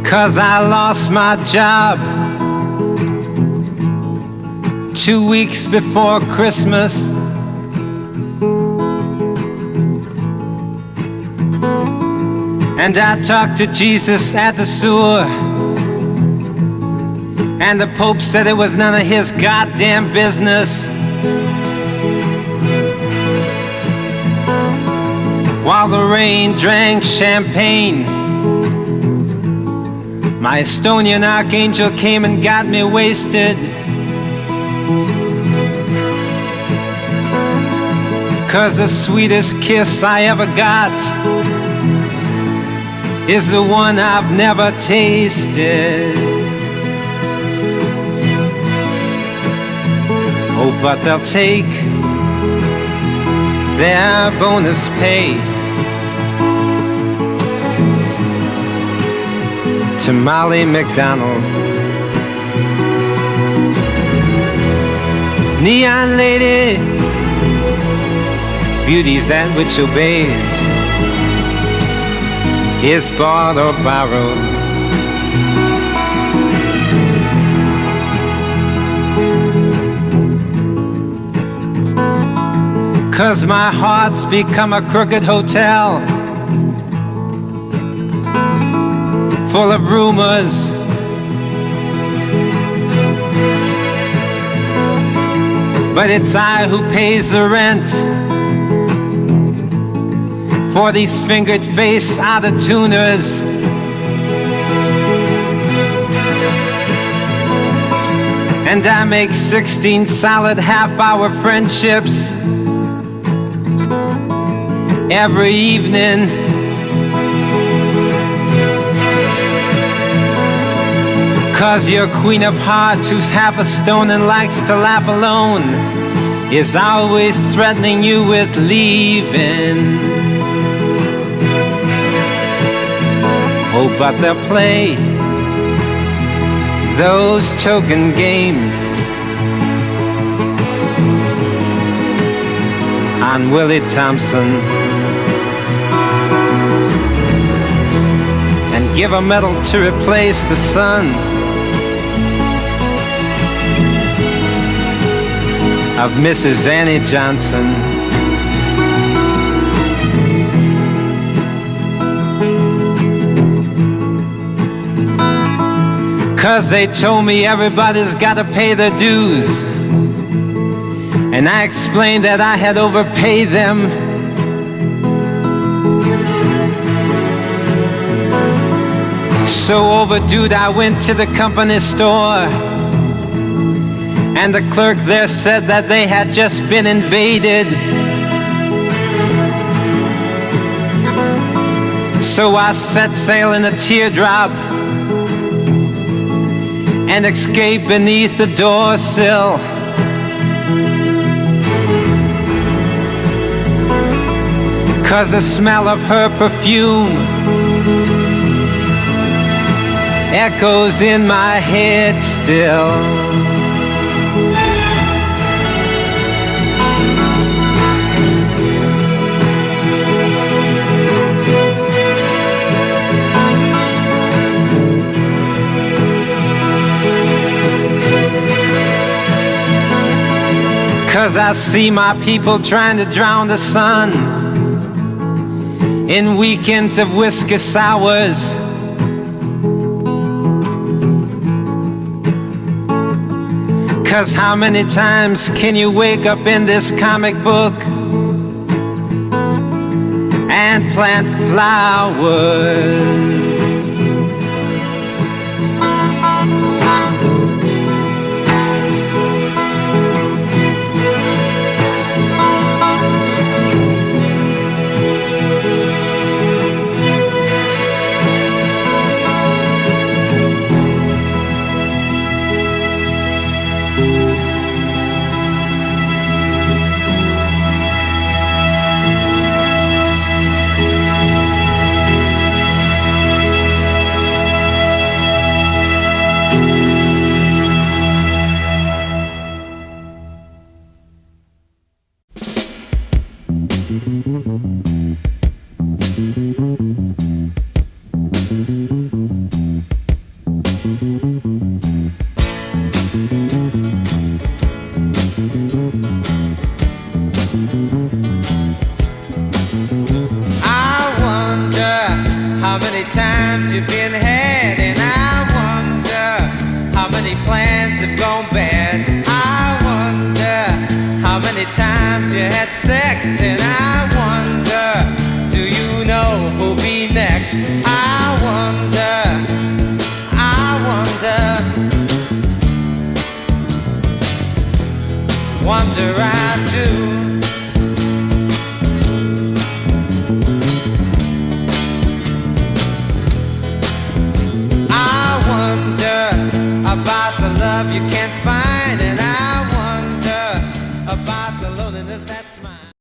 'cause I lost my job 2 weeks before Christmas. And I talked to Jesus at the sewer, and the Pope said it was none of his goddamn business. While the rain drank champagne, my Estonian archangel came and got me wasted. 'Cause the sweetest kiss I ever got is the one I've never tasted. Oh, but they'll take their bonus pay to Molly McDonald. Neon lady, beauty's that which obeys, is bought or borrowed. Cause my heart's become a crooked hotel, full of rumors. But it's I who pays the rent for these fingered face out-of-tuners. And I make 16 solid half-hour friendships every evening. Cause your queen of hearts, who's half a stone and likes to laugh alone, is always threatening you with leaving. Oh, but they'll play those token games on Willie Thompson and give a medal to replace the son of Mrs. Annie Johnson. 'Cause they told me everybody's gotta pay their dues, and I explained that I had overpaid them. So overdue, I went to the company store, and the clerk there said that they had just been invaded. So I set sail in a teardrop and escaped beneath the door sill. Cause the smell of her perfume echoes in my head still. Cause I see my people trying to drown the sun in weekends of whiskey sours. Cause how many times can you wake up in this comic book and plant flowers? How many times you've been had, and I wonder how many plans have gone bad. I wonder how many times you had sex, and I wonder, do you know who'll be next? I wonder, wonder I do. About the love you can't find.